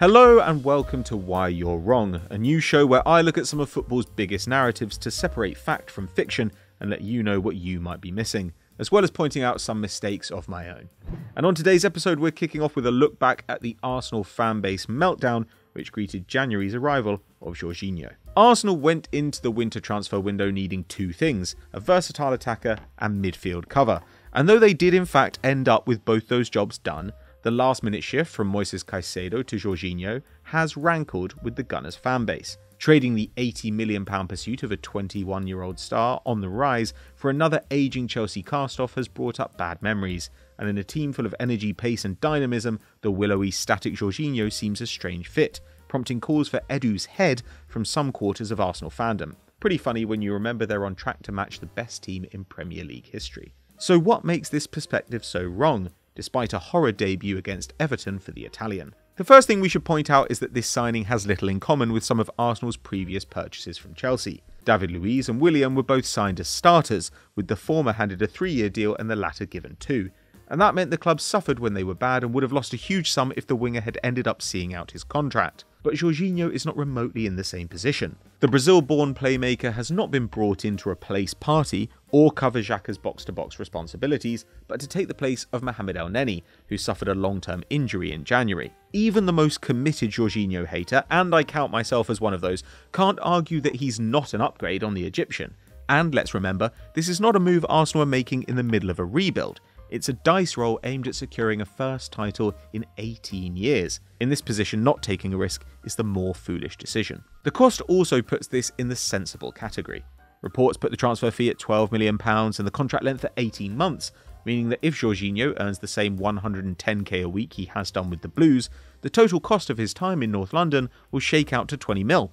Hello and welcome to Why You're Wrong, a new show where I look at some of football's biggest narratives to separate fact from fiction and let you know what you might be missing, as well as pointing out some mistakes of my own. And on today's episode, we're kicking off with a look back at the Arsenal fanbase meltdown, which greeted January's arrival of Jorginho. Arsenal went into the winter transfer window needing two things: a versatile attacker and midfield cover. And though they did in fact end up with both those jobs done, the last-minute shift from Jose Caicedo to Jorginho has rankled with the Gunners fanbase. Trading the £80 million pursuit of a 21-year-old star on the rise for another ageing Chelsea cast-off has brought up bad memories, and in a team full of energy, pace and dynamism, the willowy, static Jorginho seems a strange fit, prompting calls for Edu's head from some quarters of Arsenal fandom. Pretty funny when you remember they're on track to match the best team in Premier League history. So what makes this perspective so wrong, despite a horror debut against Everton for the Italian? The first thing we should point out is that this signing has little in common with some of Arsenal's previous purchases from Chelsea. David Luiz and Willian were both signed as starters, with the former handed a 3-year deal and the latter given 2. And that meant the club suffered when they were bad and would have lost a huge sum if the winger had ended up seeing out his contract. But Jorginho is not remotely in the same position. The Brazil-born playmaker has not been brought in to replace Partey or cover Xhaka's box-to-box responsibilities, but to take the place of Mohamed Elneny, who suffered a long-term injury in January. Even the most committed Jorginho hater, and I count myself as one of those, can't argue that he's not an upgrade on the Egyptian. And let's remember, this is not a move Arsenal are making in the middle of a rebuild. It's a dice roll aimed at securing a first title in 18 years. In this position, not taking a risk is the more foolish decision. The cost also puts this in the sensible category. Reports put the transfer fee at £12 million and the contract length at 18 months, meaning that if Jorginho earns the same $110k a week he has done with the Blues, the total cost of his time in North London will shake out to 20 mil.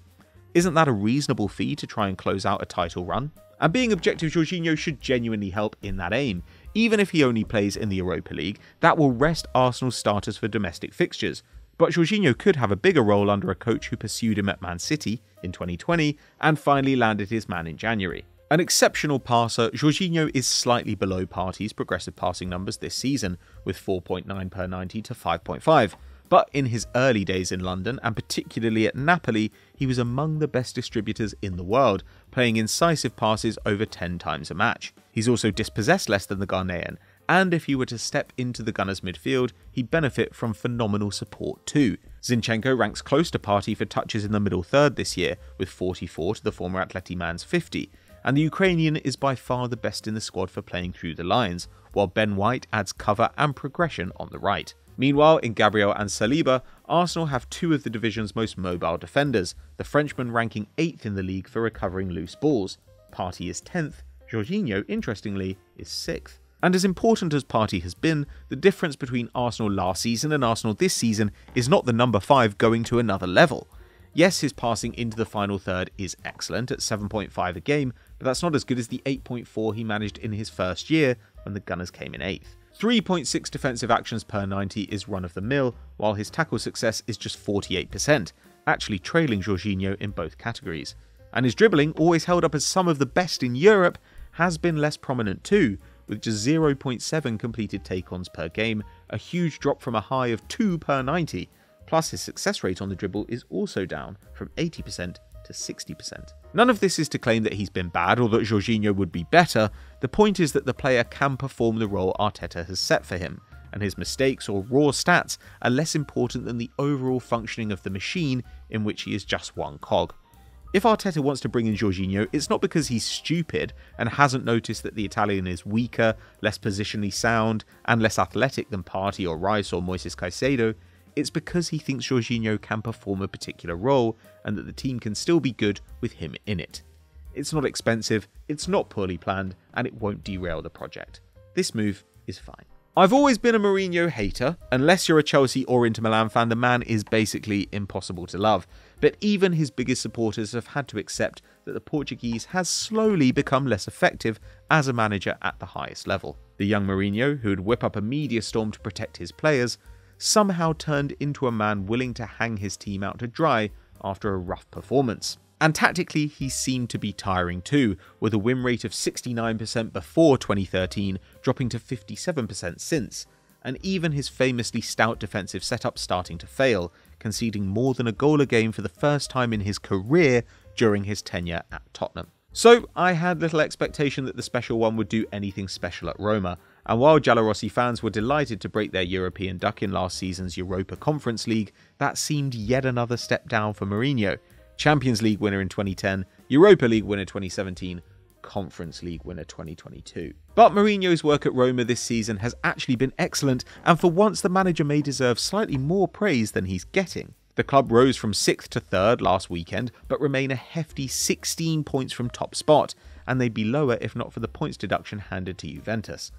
Isn't that a reasonable fee to try and close out a title run? And being objective, Jorginho should genuinely help in that aim. Even if he only plays in the Europa League, that will rest Arsenal's starters for domestic fixtures. But Jorginho could have a bigger role under a coach who pursued him at Man City in 2020 and finally landed his man in January. An exceptional passer, Jorginho is slightly below Partey's progressive passing numbers this season, with 4.9 per 90 to 5.5. But in his early days in London, and particularly at Napoli, he was among the best distributors in the world, playing incisive passes over 10 times a match. He's also dispossessed less than the Ghanaian, and if he were to step into the Gunners' midfield, he'd benefit from phenomenal support too. Zinchenko ranks close to Partey for touches in the middle third this year, with 44 to the former Atleti man's 50, and the Ukrainian is by far the best in the squad for playing through the lines, while Ben White adds cover and progression on the right. Meanwhile, in Gabriel and Saliba, Arsenal have two of the division's most mobile defenders, the Frenchman ranking 8th in the league for recovering loose balls. Partey is 10th, Jorginho, interestingly, is 6th. And as important as Partey has been, the difference between Arsenal last season and Arsenal this season is not the number 5 going to another level. Yes, his passing into the final third is excellent at 7.5 a game, but that's not as good as the 8.4 he managed in his first year when the Gunners came in 8th. 3.6 defensive actions per 90 is run-of-the-mill, while his tackle success is just 48%, actually trailing Jorginho in both categories. And his dribbling, always held up as some of the best in Europe, has been less prominent too, with just 0.7 completed take-ons per game, a huge drop from a high of 2 per 90, plus his success rate on the dribble is also down from 80% to 60%. None of this is to claim that he's been bad or that Jorginho would be better. The point is that the player can perform the role Arteta has set for him, and his mistakes or raw stats are less important than the overall functioning of the machine in which he is just one cog. If Arteta wants to bring in Jorginho, it's not because he's stupid and hasn't noticed that the Italian is weaker, less positionally sound, and less athletic than Partey or Rice or Moises Caicedo. It's because he thinks Jorginho can perform a particular role and that the team can still be good with him in it. It's not expensive, it's not poorly planned, and it won't derail the project. This move is fine. I've always been a Mourinho hater. Unless you're a Chelsea or Inter Milan fan, the man is basically impossible to love. But even his biggest supporters have had to accept that the Portuguese has slowly become less effective as a manager at the highest level. The young Mourinho, who would whip up a media storm to protect his players, somehow turned into a man willing to hang his team out to dry after a rough performance. And tactically, he seemed to be tiring too, with a win rate of 69% before 2013 dropping to 57% since, and even his famously stout defensive setup starting to fail, conceding more than a goal a game for the first time in his career during his tenure at Tottenham. So I had little expectation that the special one would do anything special at Roma, and while Giallorossi fans were delighted to break their European duck in last season's Europa Conference League, that seemed yet another step down for Mourinho. Champions League winner in 2010, Europa League winner 2017, Conference League winner 2022. But Mourinho's work at Roma this season has actually been excellent, and for once the manager may deserve slightly more praise than he's getting. The club rose from 6th to 3rd last weekend, but remain a hefty 16 points from top spot, and they'd be lower if not for the points deduction handed to Juventus.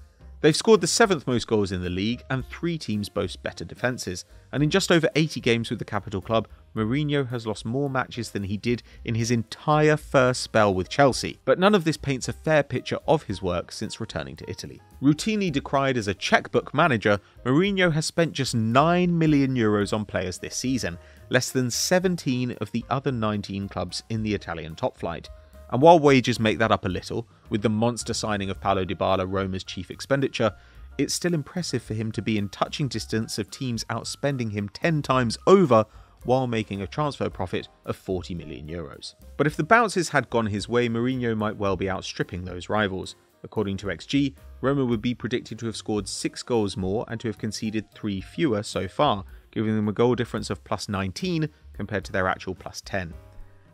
They've scored the 7th most goals in the league, and 3 teams boast better defences, and in just over 80 games with the capital club, Mourinho has lost more matches than he did in his entire first spell with Chelsea, but none of this paints a fair picture of his work since returning to Italy. Routinely decried as a chequebook manager, Mourinho has spent just €9 million on players this season, less than 17 of the other 19 clubs in the Italian top flight. And while wages make that up a little, with the monster signing of Paulo Dybala Roma's chief expenditure, it's still impressive for him to be in touching distance of teams outspending him 10 times over while making a transfer profit of €40 million. But if the bounces had gone his way, Mourinho might well be outstripping those rivals. According to XG, Roma would be predicted to have scored 6 goals more and to have conceded 3 fewer so far, giving them a goal difference of plus 19 compared to their actual plus 10.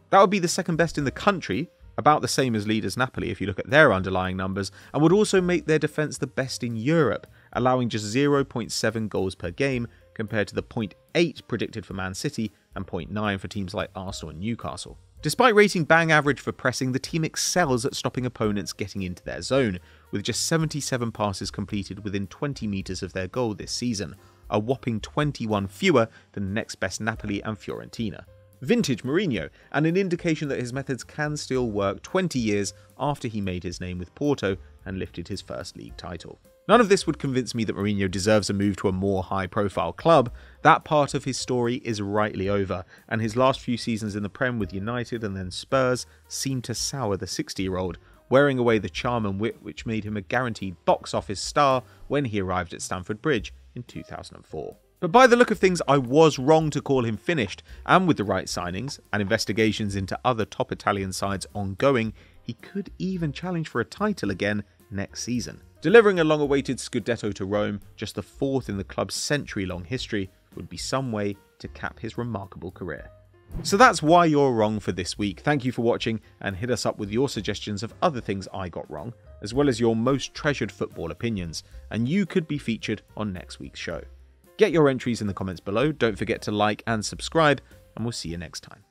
That would be the second best in the country, about the same as leaders Napoli if you look at their underlying numbers, and would also make their defence the best in Europe, allowing just 0.7 goals per game compared to the 0.8 predicted for Man City and 0.9 for teams like Arsenal and Newcastle. Despite rating bang average for pressing, the team excels at stopping opponents getting into their zone, with just 77 passes completed within 20 metres of their goal this season, a whopping 21 fewer than the next best Napoli and Fiorentina. Vintage Mourinho, and an indication that his methods can still work 20 years after he made his name with Porto and lifted his first league title. None of this would convince me that Mourinho deserves a move to a more high-profile club. That part of his story is rightly over, and his last few seasons in the Prem with United and then Spurs seemed to sour the 60-year-old, wearing away the charm and wit which made him a guaranteed box office star when he arrived at Stamford Bridge in 2004. But by the look of things, I was wrong to call him finished, and with the right signings and investigations into other top Italian sides ongoing, he could even challenge for a title again next season. Delivering a long-awaited Scudetto to Rome, just the 4th in the club's century-long history, would be some way to cap his remarkable career. So that's why you're wrong for this week. Thank you for watching, and hit us up with your suggestions of other things I got wrong, as well as your most treasured football opinions, and you could be featured on next week's show. Get your entries in the comments below, don't forget to like and subscribe, and we'll see you next time.